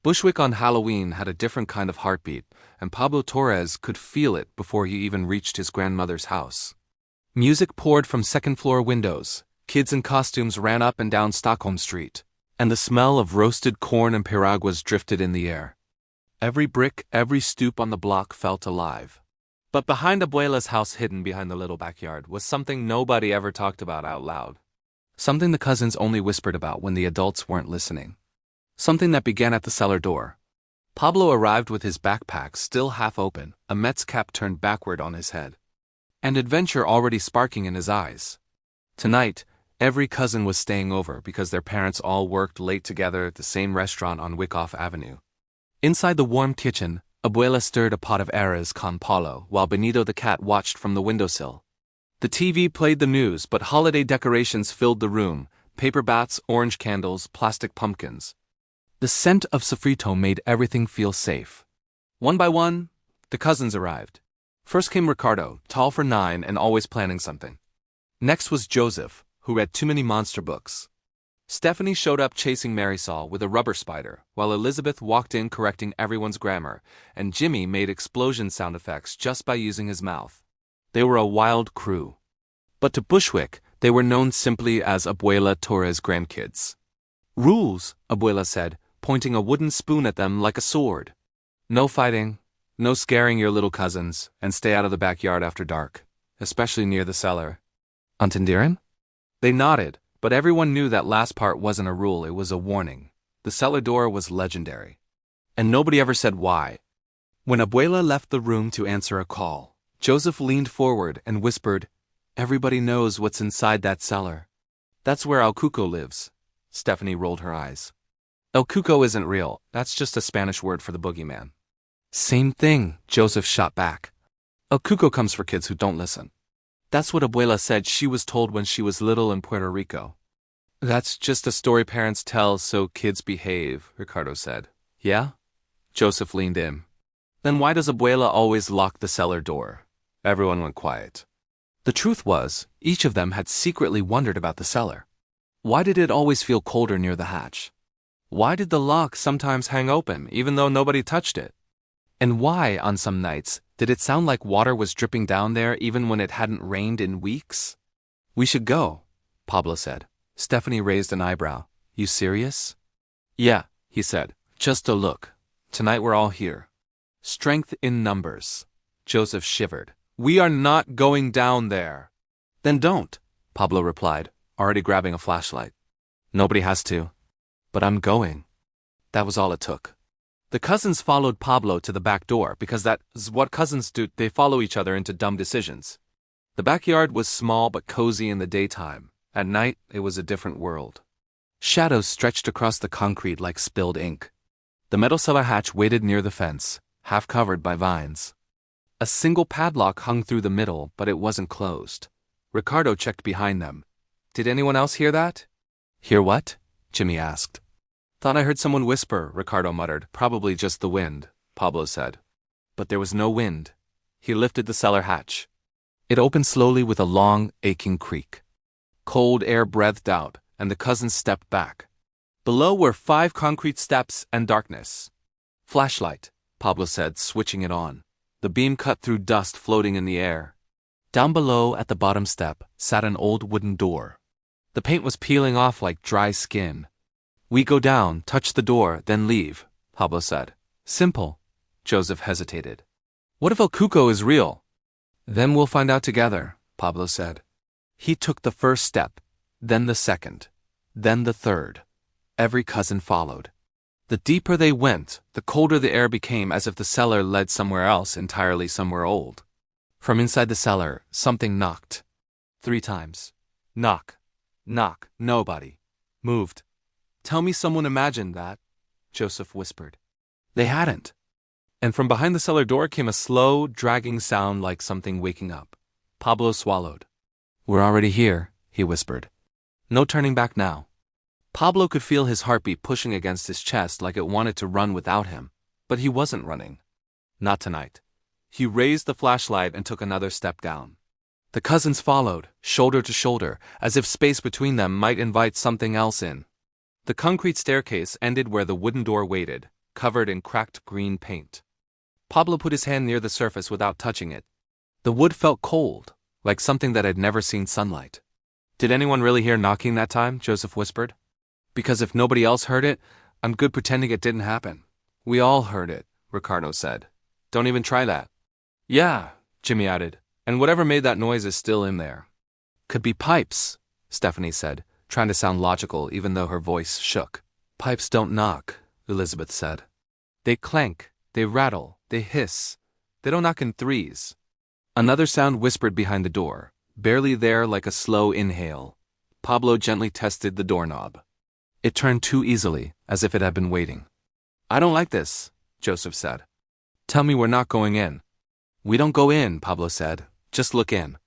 Bushwick on Halloween had a different kind of heartbeat, and Pablo Torres could feel it before he even reached his grandmother's house. Music poured from second-floor windows, kids in costumes ran up and down Stockholm Street, and the smell of roasted corn and piraguas drifted in the air. Every brick, every stoop on the block felt alive. But behind Abuela's house, hidden behind the little backyard, was something nobody ever talked about out loud. Something the cousins only whispered about when the adults weren't listening. Something that began at the cellar door. Pablo arrived with his backpack still half open, a Mets cap turned backward on his head, and adventure already sparking in his eyes. Tonight, every cousin was staying over because their parents all worked late together at the same restaurant on Wyckoff Avenue. Inside the warm kitchen, Abuela stirred a pot of arroz con pollo while Benito the cat watched from the windowsill. The TV played the news, but holiday decorations filled the room: paper bats, orange candles, plastic pumpkins. The scent of sofrito made everything feel safe. One by one, the cousins arrived. First came Ricardo, tall for 9 and always planning something. Next was Joseph, who read too many monster books. Stephanie showed up chasing Marisol with a rubber spider, while Elizabeth walked in correcting everyone's grammar, and Jimmy made explosion sound effects just by using his mouth. They were a wild crew. But to Bushwick, they were known simply as Abuela Torres' grandkids. "Rules," Abuela said, pointing a wooden spoon at them like a sword. "No fighting, no scaring your little cousins, and stay out of the backyard after dark, especially near the cellar. Entendieren?" They nodded, but everyone knew that last part wasn't a rule, it was a warning. The cellar door was legendary. And nobody ever said why. When Abuela left the room to answer a call, Joseph leaned forward and whispered, "Everybody knows what's inside that cellar." "That's where El Cuco lives." Stephanie rolled her eyes. "El Cuco isn't real, that's just a Spanish word for the boogeyman." "Same thing," Joseph shot back. "El Cuco comes for kids who don't listen. That's what Abuela said she was told when she was little in Puerto Rico." "That's just a story parents tell so kids behave," Ricardo said. "Yeah?" Joseph leaned in. "Then why does Abuela always lock the cellar door?" Everyone went quiet. The truth was, each of them had secretly wondered about the cellar. Why did it always feel colder near the hatch? Why did the lock sometimes hang open, even though nobody touched it? And why, on some nights, did it sound like water was dripping down there even when it hadn't rained in weeks? "We should go," Pablo said. Stephanie raised an eyebrow. "You serious?" "Yeah," he said. "Just a look. Tonight we're all here. Strength in numbers." Joseph shivered. "We are not going down there." "Then don't," Pablo replied, already grabbing a flashlight. "Nobody has to. But I'm going." That was all it took. The cousins followed Pablo to the back door because that's what cousins do, they follow each other into dumb decisions. The backyard was small but cozy in the daytime. At night, it was a different world. Shadows stretched across the concrete like spilled ink. The metal cellar hatch waited near the fence, half covered by vines. A single padlock hung through the middle, but it wasn't closed. Ricardo checked behind them. "Did anyone else hear that?" "Hear what?" Jimmy asked. "Thought I heard someone whisper," Ricardo muttered. "Probably just the wind," Pablo said. But there was no wind. He lifted the cellar hatch. It opened slowly with a long, aching creak. Cold air breathed out, and the cousins stepped back. Below were 5 concrete steps and darkness. "Flashlight," Pablo said, switching it on. The beam cut through dust floating in the air. Down below, at the bottom step, sat an old wooden door. The paint was peeling off like dry skin. "We go down, touch the door, then leave," Pablo said. "Simple." Joseph hesitated. "What if El Cuco is real?" "Then we'll find out together," Pablo said. He took the first step, then the second, then the third. Every cousin followed. The deeper they went, the colder the air became, as if the cellar led somewhere else, entirely somewhere old. From inside the cellar, something knocked. 3 times. Knock. Knock. Nobody moved. "Tell me someone imagined that," Joseph whispered. They hadn't. And from behind the cellar door came a slow, dragging sound like something waking up. Pablo swallowed. "We're already here," he whispered. "No turning back now." Pablo could feel his heartbeat pushing against his chest like it wanted to run without him, but he wasn't running. Not tonight. He raised the flashlight and took another step down. The cousins followed, shoulder to shoulder, as if space between them might invite something else in. The concrete staircase ended where the wooden door waited. covered in cracked green paint. Pablo put his hand near the surface without touching it. The wood felt cold, like something that had never seen sunlight. "Did anyone really hear knocking that time?" Joseph whispered. "Because if nobody else heard it, I'm good pretending it didn't happen." "We all heard it," Ricardo said. "Don't even try that." "Yeah," Jimmy added, "and whatever made that noise is still in there." "Could be pipes," Stephanie said, trying to sound logical even though her voice shook. "Pipes don't knock," Elizabeth said. "They clank, they rattle, they hiss. They don't knock in threes." Another sound whispered behind the door, barely there, like a slow inhale. Pablo gently tested the doorknob. It turned too easily, as if it had been waiting. "I don't like this," Joseph said. "Tell me we're not going in." "We don't go in," Pablo said. "Just look in."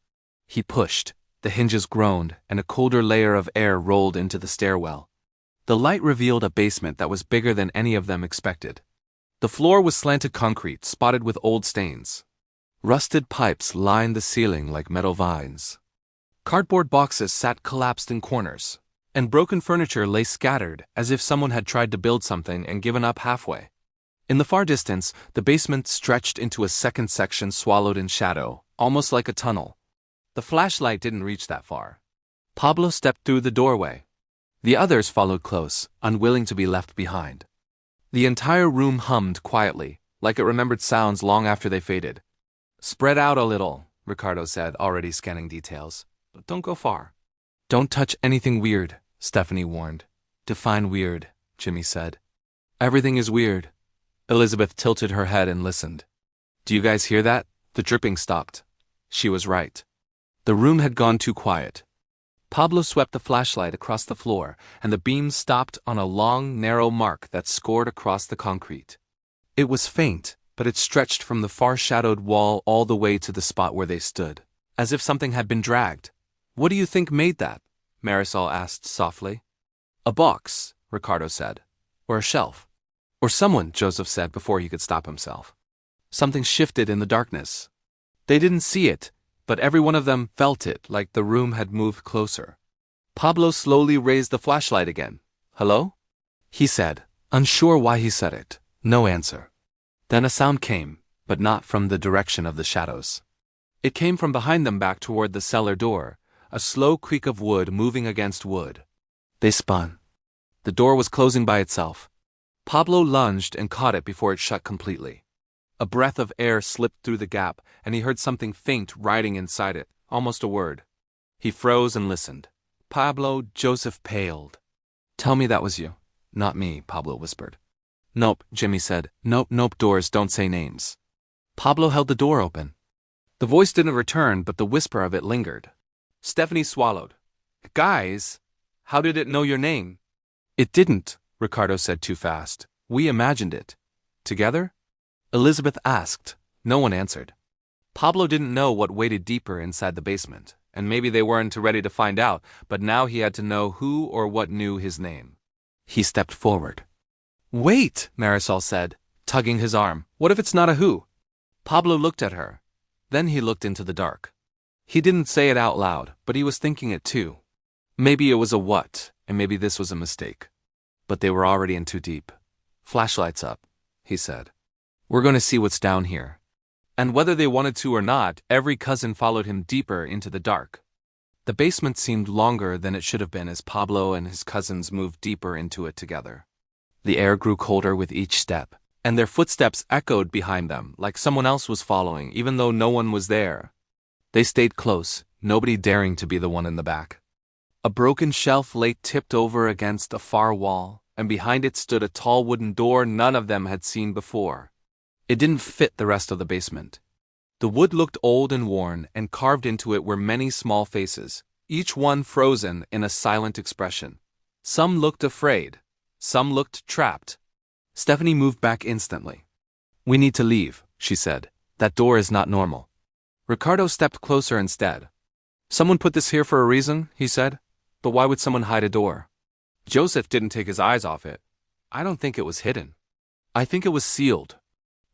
He pushed. The hinges groaned, and a colder layer of air rolled into the stairwell. The light revealed a basement that was bigger than any of them expected. The floor was slanted concrete, spotted with old stains. Rusted pipes lined the ceiling like metal vines. Cardboard boxes sat collapsed in corners, and broken furniture lay scattered as if someone had tried to build something and given up halfway. In the far distance, the basement stretched into a second section swallowed in shadow, almost like a tunnel. The flashlight didn't reach that far. Pablo stepped through the doorway. The others followed close, unwilling to be left behind. The entire room hummed quietly, like it remembered sounds long after they faded. "Spread out a little," Ricardo said, already scanning details. "But don't go far." "Don't touch anything weird," Stephanie warned. "Define weird," Jimmy said. "Everything is weird." Elizabeth tilted her head and listened. "Do you guys hear that?" The dripping stopped. She was right. The room had gone too quiet. Pablo swept the flashlight across the floor, and the beam stopped on a long, narrow mark that scored across the concrete. It was faint, but it stretched from the far-shadowed wall all the way to the spot where they stood, as if something had been dragged. "What do you think made that?" Marisol asked softly. "A box," Ricardo said. "Or a shelf." "Or someone," Joseph said before he could stop himself. Something shifted in the darkness. They didn't see it, but every one of them felt it, like the room had moved closer. Pablo slowly raised the flashlight again. "Hello?" he said, unsure why he said it. No answer. Then a sound came, but not from the direction of the shadows. It came from behind them back toward the cellar door, a slow creak of wood moving against wood. They spun. The door was closing by itself. Pablo lunged and caught it before it shut completely. A breath of air slipped through the gap, and he heard something faint writing inside it, almost a word. He froze and listened. "Pablo," Joseph paled. "Tell me that was you." "Not me," Pablo whispered. "Nope," Jimmy said. Nope, doors don't say names." Pablo held the door open. The voice didn't return, but the whisper of it lingered. Stephanie swallowed. "Guys, how did it know your name?" "It didn't," Ricardo said too fast. "We imagined it." "Together?" Elizabeth asked. No one answered. Pablo didn't know what waited deeper inside the basement, and maybe they weren't ready to find out, but now he had to know who or what knew his name. He stepped forward. "Wait," Marisol said, tugging his arm. "What if it's not a who?" Pablo looked at her. Then he looked into the dark. He didn't say it out loud, but he was thinking it too. Maybe it was a what, and maybe this was a mistake. But they were already in too deep. "Flashlights up," he said. "We're going to see what's down here." And whether they wanted to or not, every cousin followed him deeper into the dark. The basement seemed longer than it should have been as Pablo and his cousins moved deeper into it together. The air grew colder with each step, and their footsteps echoed behind them like someone else was following, even though no one was there. They stayed close, nobody daring to be the one in the back. A broken shelf lay tipped over against a far wall, and behind it stood a tall wooden door none of them had seen before. It didn't fit the rest of the basement. The wood looked old and worn, and carved into it were many small faces, each one frozen in a silent expression. Some looked afraid. Some looked trapped. Stephanie moved back instantly. "We need to leave," she said. "That door is not normal." Ricardo stepped closer instead. "Someone put this here for a reason," he said. "But why would someone hide a door?" Joseph didn't take his eyes off it. "I don't think it was hidden. I think it was sealed."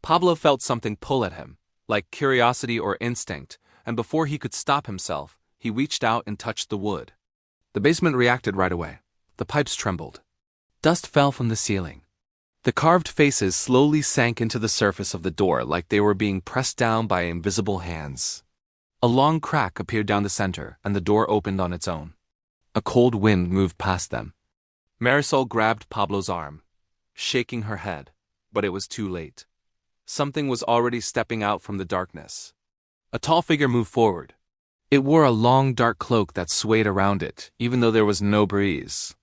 Pablo felt something pull at him, like curiosity or instinct, and before he could stop himself, he reached out and touched the wood. The basement reacted right away. The pipes trembled. Dust fell from the ceiling. The carved faces slowly sank into the surface of the door like they were being pressed down by invisible hands. A long crack appeared down the center, and the door opened on its own. A cold wind moved past them. Marisol grabbed Pablo's arm, shaking her head, but it was too late. Something was already stepping out from the darkness. A tall figure moved forward. It wore a long dark cloak that swayed around it, even though there was no breeze.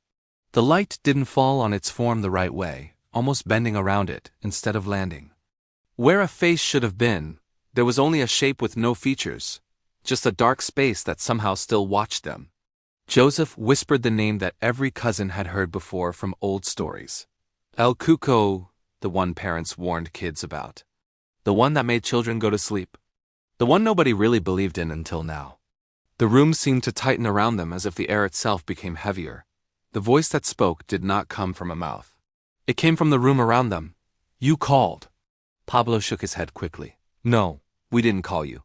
The light didn't fall on its form the right way, almost bending around it instead of landing. Where a face should have been, there was only a shape with no features, just a dark space that somehow still watched them. Joseph whispered the name that every cousin had heard before from old stories. El Cuco, the one parents warned kids about. The one that made children go to sleep. The one nobody really believed in until now. The room seemed to tighten around them as if the air itself became heavier. The voice that spoke did not come from a mouth. It came from the room around them. You called. Pablo shook his head quickly. No, we didn't call you.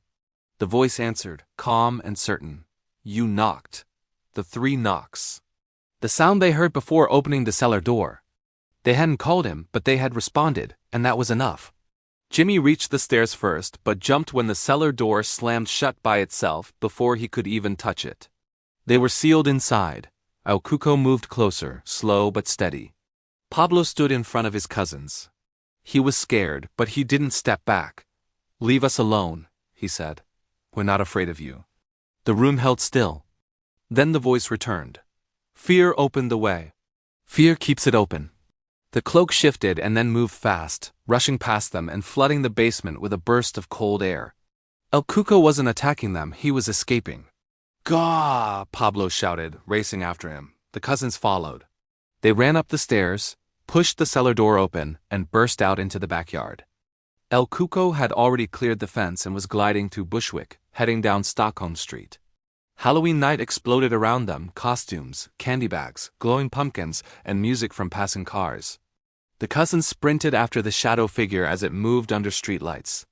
The voice answered, calm and certain. You knocked. The 3 knocks. The sound they heard before opening the cellar door. They hadn't called him, but they had responded, and that was enough. Jimmy reached the stairs first, but jumped when the cellar door slammed shut by itself before he could even touch it. They were sealed inside. El Cuco moved closer, slow but steady. Pablo stood in front of his cousins. He was scared, but he didn't step back. Leave us alone, he said. We're not afraid of you. The room held still. Then the voice returned. Fear opened the way. Fear keeps it open. The cloak shifted and then moved fast, rushing past them and flooding the basement with a burst of cold air. El Cuco wasn't attacking them, he was escaping. Gah! Pablo shouted, racing after him. The cousins followed. They ran up the stairs, pushed the cellar door open, and burst out into the backyard. El Cuco had already cleared the fence and was gliding through Bushwick, heading down Stockholm Street. Halloween night exploded around them, costumes, candy bags, glowing pumpkins, and music from passing cars. The cousins sprinted after the shadow figure as it moved under streetlights.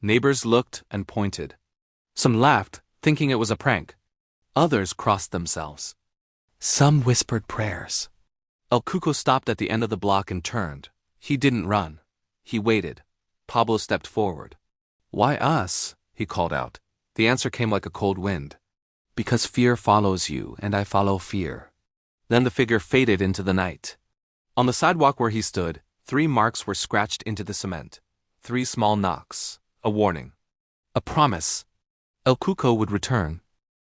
Neighbors looked and pointed. Some laughed, thinking it was a prank. Others crossed themselves. Some whispered prayers. El Cuco stopped at the end of the block and turned. He didn't run. He waited. Pablo stepped forward. Why us? He called out. The answer came like a cold wind. Because fear follows you, and I follow fear. Then the figure faded into the night. On the sidewalk where he stood, 3 marks were scratched into the cement. 3 small knocks. A warning. A promise. El Cuco would return.